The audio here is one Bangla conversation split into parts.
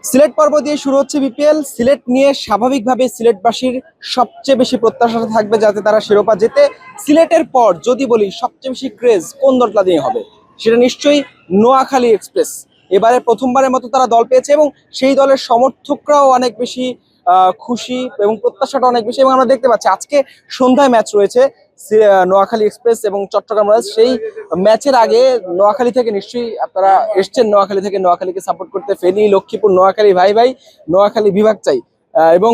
সিলেট পর্ব দিয়ে শুরু হচ্ছে বিপিএল। সিলেট নিয়ে স্বাভাবিকভাবে সিলেটবাসীর সবচেয়ে বেশি প্রত্যাশা থাকবে যাতে তারা শিরোপা জেতে। সিলেটের পর যদি বলি সবচেয়ে বেশি ক্রেজ কোন দলটা দিয়ে হবে, সেটা নিশ্চয়ই নোয়াখালী এক্সপ্রেস। এবারে প্রথমবারের মতো তারা দল পেয়েছে এবং সেই দলের সমর্থকরাও অনেক বেশি খুশি এবং প্রত্যাশাটা অনেক বেশি। এবং আমরা দেখতে পাচ্ছি আজকে সন্ধ্যায় ম্যাচ রয়েছে নোয়াখালী এক্সপ্রেস এবং চট্টগ্রাম রয়্যালস। সেই ম্যাচের আগে নোয়াখালী থেকে নিশ্চয়ই আপনারা এসছেন, নোয়াখালী থেকে নোয়াখালীকে সাপোর্ট করতে। ফেনী, লক্ষ্মীপুর, নোয়াখালী ভাই ভাই, নোয়াখালী বিভাগ চাই। এবং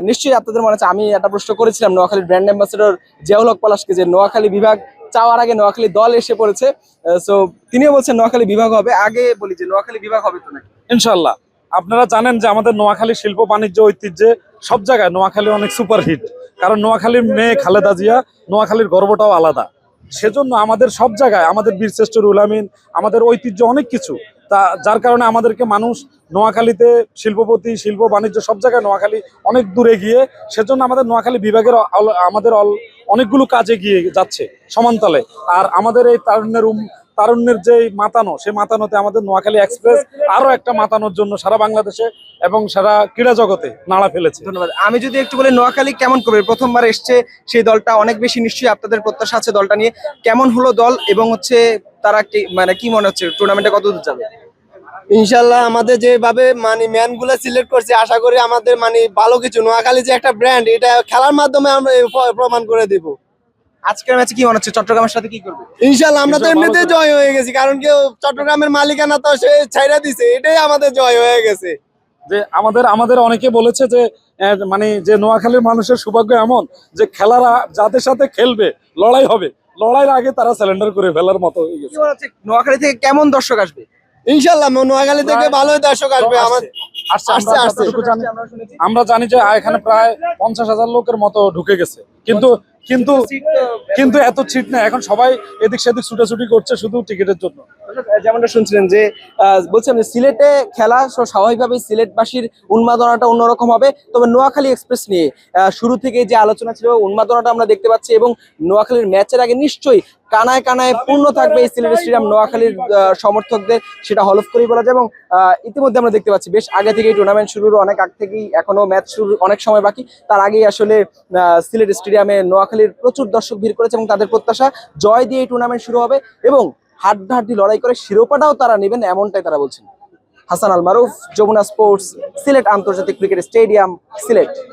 নিশ্চয়ই আপনাদের মনে আছে আমি একটা প্রশ্ন করেছিলাম নোয়াখালীর ব্র্যান্ড অ্যাম্বাসেডর জিয়াউল হক পলাশকে যে নোয়াখালী বিভাগ চাওয়ার আগে নোয়াখালী দল এসে পড়েছে। সো তিনিও বলছেন নোয়াখালী বিভাগ হবে। আগে বলি যে নোয়াখালী বিভাগ হবে তো নাকি? ইনশাল্লাহ। আপনারা জানেন যে আমাদের নোয়াখালী শিল্প বাণিজ্য ঐতিহ্যে সব জায়গায় নোয়াখালী অনেক সুপারহিট। কারণ নোয়াখালীর মেয়ে খালেদা জিয়া, নোয়াখালীর গর্বটাও আলাদা। সেজন্য আমাদের সব জায়গায় আমাদের বীরশ্রেষ্ঠ রুহুল আমিন, আমাদের ঐতিহ্য অনেক কিছু, তা যার কারণে আমাদেরকে মানুষ নোয়াখালীতে শিল্পপতি, শিল্প বাণিজ্য সব জায়গায় নোয়াখালী অনেক দূরে গিয়ে, সেজন্য আমাদের নোয়াখালী বিভাগের আমাদের অনেকগুলো কাজে গিয়ে যাচ্ছে সমান্তলে। আর আমাদের এই তারুণ্যের যে মাতানো, সেই মাতানোতে আমাদের নোয়াখালী এক্সপ্রেস আরো একটা মাতানোর জন্য সারা বাংলাদেশে এবং সারা ক্রীড়া জগতে নাড়া ফেলেছে। ধন্যবাদ। আমি যদি একটু বলি নোয়াখালী কেমন করবে, প্রথমবার এসছে সেই দলটা অনেক বেশি নিশ্চয়ই আপনাদের প্রত্যাশা আছে দলটা নিয়ে। কেমন হলো দল এবং হচ্ছে তারা কি মনে হচ্ছে টুর্নামেন্টে কত দূর যাবে? ইনশাল্লাহ আমাদের যেভাবে ম্যান গুলা সিলেক্ট করছে, আশা করি আমাদের ভালো কিছু। নোয়াখালী যে একটা ব্র্যান্ড, এটা খেলার মাধ্যমে আমরা প্রমাণ করে দিব। আজকের ম্যাচে কি মনে হচ্ছে চট্টগ্রামের সাথে কি করবে? ইনশাল্লাহ আমরা তো এমনিতে জয় হয়ে গেছি, কারণ কেউ চট্টগ্রামের মালিকানা তো সে ছাইরা দিছে, এটাই আমাদের জয় হয়ে গেছে। যে আমাদের অনেকে বলেছে যে যে নোয়াখালীর মানুষের সৌভাগ্য এমন যে খেলারা যাদের সাথে খেলবে লড়াই হবে, লড়াইয়ের আগে তারা স্যালেন্ডার করে ফেলার মতো হয়ে গেছে। নোয়াখালী থেকে কেমন দর্শক আসবে? ইনশাল্লাহ নোয়াখালী থেকে ভালোই দর্শক আসবে। আমরা জানি যে এখানে প্রায় 50,000 লোকের মতো ঢুকে গেছে, কিন্তু কিন্তু কিন্তু এত সিট না। এখন সবাই এদিক সেদিক ছুটাছুটি করছে শুধু টিকিটের জন্য। যেমনটা শুনছিলেন যে বলছিলাম যে সিলেটে খেলা স্বাভাবিকভাবেই সিলেটবাসীর উন্মাদনাটা অন্যরকম হবে। তবে নোয়াখালী এক্সপ্রেস নিয়ে শুরু থেকে যে আলোচনা ছিল, উন্মাদনাটা আমরা দেখতে পাচ্ছি এবং নোয়াখালীর ম্যাচের আগে নিশ্চয়ই কানায় কানায় পূর্ণ থাকবে এই সিলেট স্টেডিয়াম নোয়াখালীর সমর্থকদের, সেটা হলফ করেই বলা যায়। এবং ইতিমধ্যে আমরা দেখতে পাচ্ছি বেশ আগে থেকেই টুর্নামেন্ট শুরুর অনেক আগ থেকেই, এখনো ম্যাচ শুরুর অনেক সময় বাকি, তার আগেই আসলে সিলেট স্টেডিয়ামে নোয়াখালীর প্রচুর দর্শক ভিড় করেছে এবং তাদের প্রত্যাশা জয় দিয়ে এই টুর্নামেন্ট শুরু হবে এবং হাড্ডাহাড্ডি লড়াই করে শিরোপাটাও তারা নেবেন, এমনটাই তারা বলছেন। হাসান আল মারুফ, যমুনা স্পোর্টস, সিলেট আন্তর্জাতিক ক্রিকেট স্টেডিয়াম, সিলেট।